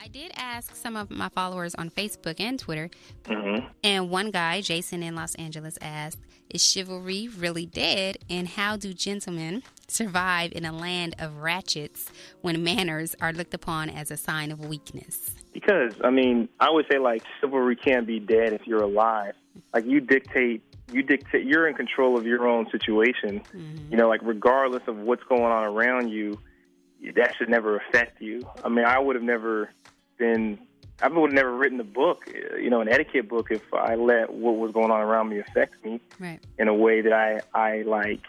I did ask some of my followers on Facebook and Twitter, Mm-hmm. and one guy, Jason in Los Angeles, asked, is chivalry really dead, and how do gentlemen survive in a land of ratchets when manners are looked upon as a sign of weakness? Because, I mean, I would say, like, chivalry can't be dead if you're alive. Like, you're in control of your own situation. Mm-hmm. You know, like, regardless of what's going on around you, that should never affect you. I mean, I would have never written a book, an etiquette book, if I let what was going on around me affect me Right. in a way that I like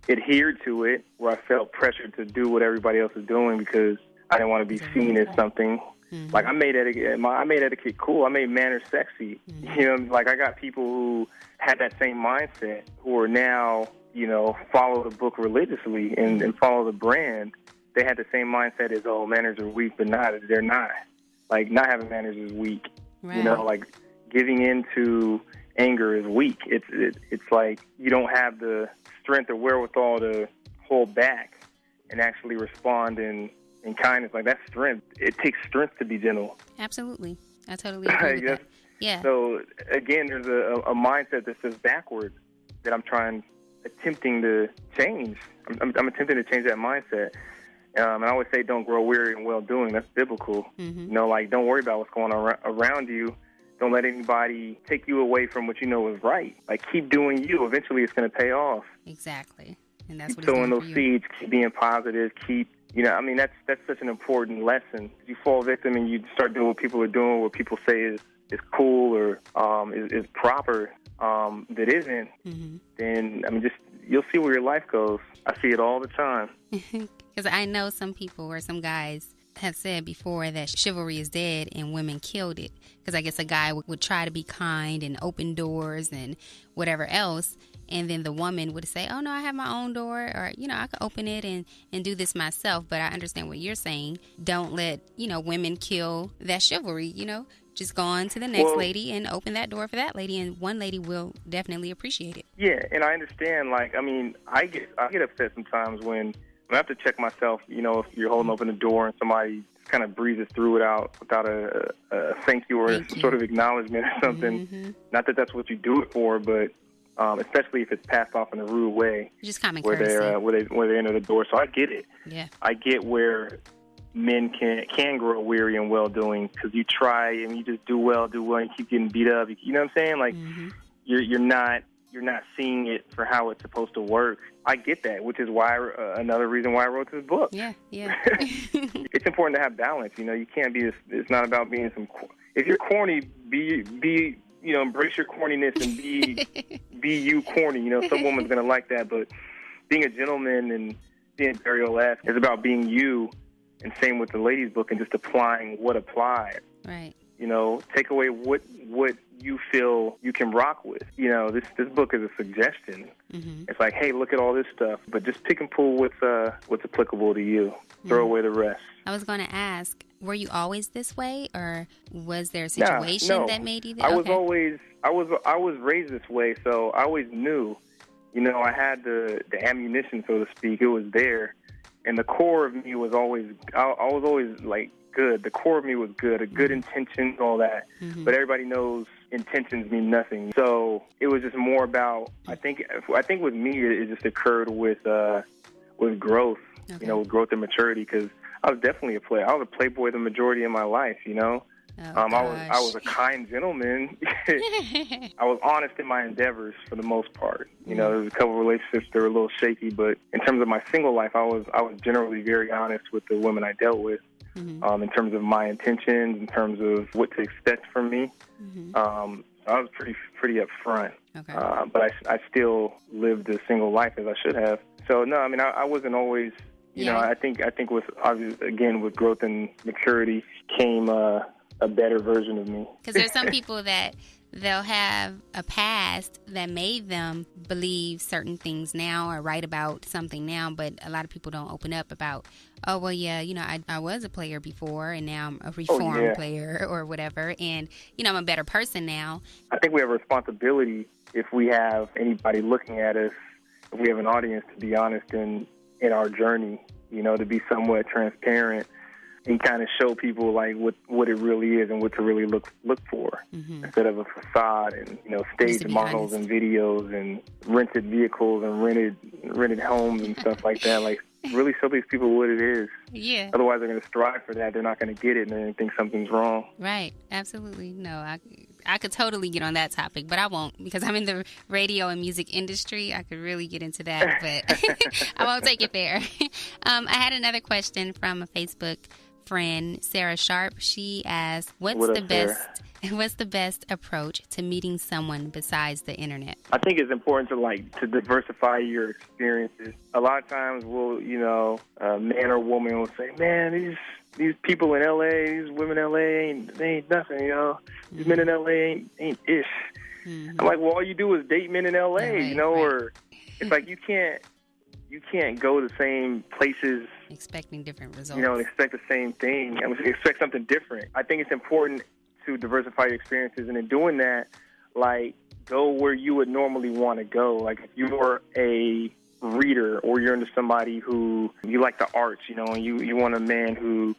adhered to it, where I felt pressured to do what everybody else is doing because I didn't want to be seen as something. Mm-hmm. Like, I made etiquette cool. I made manners sexy. Mm-hmm. You know, like, I got people who had that same mindset who are now, follow the book religiously and follow the brand. They had the same mindset as, oh, manners are weak, but they're not. Like, not having manners is weak. Right. Like, giving into anger is weak. It's like you don't have the strength or wherewithal to hold back and actually respond in kindness. Like, that's strength. It takes strength to be gentle. Absolutely. I totally agree with that. Yeah. So, again, there's a mindset that's just backwards that I'm attempting to change. I'm attempting to change that mindset. And I always say, don't grow weary in well-doing. That's biblical. Mm-hmm. Like, don't worry about what's going on around you. Don't let anybody take you away from what you know is right. Like, keep doing you. Eventually, it's going to pay off. Exactly. And that's Keep what he's sowing doing those for you. seeds. Keep being positive. That's such an important lesson. You fall victim and you start doing what people are doing, what people say is cool or is proper, that isn't, Mm-hmm. then, you'll see where your life goes. I see it all the time. Because I know some people or some guys have said before that chivalry is dead and women killed it. Because I guess a guy would try to be kind and open doors and whatever else. And then the woman would say, oh, no, I have my own door, or, I could open it and do this myself. But I understand what you're saying. Don't let, women kill that chivalry, Just go on to the next lady and open that door for that lady, and one lady will definitely appreciate it. Yeah, and I understand. Like, I get upset sometimes when I have to check myself. If you're holding open the door and somebody kind of breezes through without a thank you or some sort of acknowledgement or something. Mm-hmm. Not that that's what you do it for, but especially if it's passed off in a rude way, Just common where they enter the door. So I get it. Yeah, I get where men can grow weary in well-doing because you try and you just do well, and you keep getting beat up. You know what I'm saying? Like, mm-hmm. you're not seeing it for how it's supposed to work. I get that, which is why another reason why I wrote this book. Yeah. It's important to have balance. You can't be. It's not about being some. If you're corny, be embrace your corniness and be you corny. Some woman's gonna like that, but being a gentleman and being Bereola is about being you. And same with the ladies' book and just applying what applies. Right. Take away what you feel you can rock with. This book is a suggestion. Mm-hmm. It's like, hey, look at all this stuff, but just pick and pull what's applicable to you. Throw away the rest. I was going to ask, were you always this way, or was there a situation that made you? I was raised this way, so I always knew. I had the ammunition, so to speak. It was there. And the core of me was always, I was always like good. The core of me was good, a good intention, all that. Mm-hmm. But everybody knows intentions mean nothing. So it was just more about, I think with me, it just occurred with growth, okay. With growth and maturity, because I was definitely a player. I was a playboy the majority of my life, I was a kind gentleman. I was honest in my endeavors for the most part. There was a couple of relationships that were a little shaky, but in terms of my single life, I was generally very honest with the women I dealt with. Mm-hmm. In terms of my intentions, in terms of what to expect from me. Mm-hmm. I was pretty upfront. Okay. But I still lived a single life as I should have. So no, I wasn't always. I think with obviously again with growth and maturity came a better version of me. Because there's some people that they'll have a past that made them believe certain things now or write about something now, but a lot of people don't open up about, oh, well, yeah, I was a player before and now I'm a reformed player or whatever, and, I'm a better person now. I think we have a responsibility if we have anybody looking at us, if we have an audience, to be honest in our journey, to be somewhat transparent and kind of show people like what it really is and what to really look for, instead of a facade and staged models and videos and rented vehicles and rented homes and stuff like that. Like, really show these people what it is. Yeah. Otherwise, they're going to strive for that. They're not going to get it, and they're going to think something's wrong. Right. Absolutely. No, I could totally get on that topic, but I won't, because I'm in the radio and music industry. I could really get into that, but I won't take it there. I had another question from a Facebook friend, Sarah Sharp. She asked, what's the best approach to meeting someone besides the internet? I think it's important to diversify your experiences. A lot of times a man or woman will say, man, these people in LA, these women in LA they ain't nothing, These men in LA ain't ish. I'm like, well, all you do is date men in LA, right. Or it's like you can't go to the same places expecting different results. And expect the same thing. And expect something different. I think it's important to diversify your experiences, and in doing that, like, go where you would normally want to go. Like, if you're a reader or you're into somebody who you like the arts, and you want a man who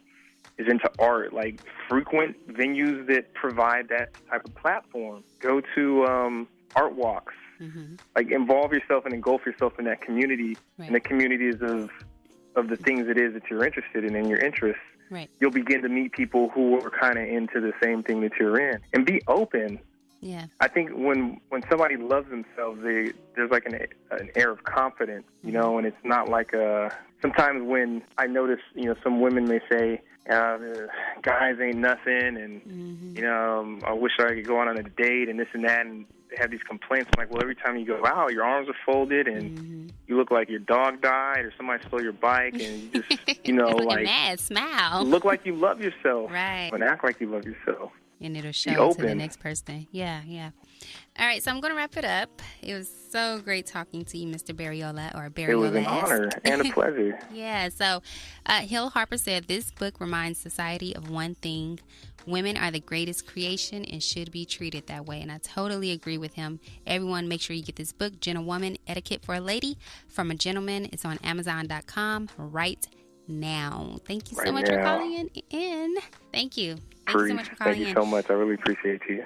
is into art, like, frequent venues that provide that type of platform. Go to art walks. Like, involve yourself and engulf yourself in that community, in the communities of the things it is that you're interested in and your interests. Right. You'll begin to meet people who are kind of into the same thing that you're in, and be open. Yeah. I think when somebody loves themselves, there's like an air of confidence, and it's not like sometimes when I notice, some women may say, guys ain't nothing, and, I wish I could go on a date and this and that, and they have these complaints. I'm like, well, every time you go out, your arms are folded, and you look like your dog died or somebody stole your bike, and you just, like, mad, smile. Look like you love yourself. Right. And act like you love yourself. And it'll show to the next person. Yeah. All right, so I'm going to wrap it up. It was so great talking to you, Mr. Bereola, or Bereola. It was an honor and a pleasure. Yeah, so Hill Harper said, this book reminds society of one thing. Women are the greatest creation and should be treated that way. And I totally agree with him. Everyone, make sure you get this book, Gentlewoman, Etiquette for a Lady from a Gentleman. It's on Amazon.com right now. Thank you so much for calling in. Thank you. Thank you so much for calling in. Thank you so much. I really appreciate you.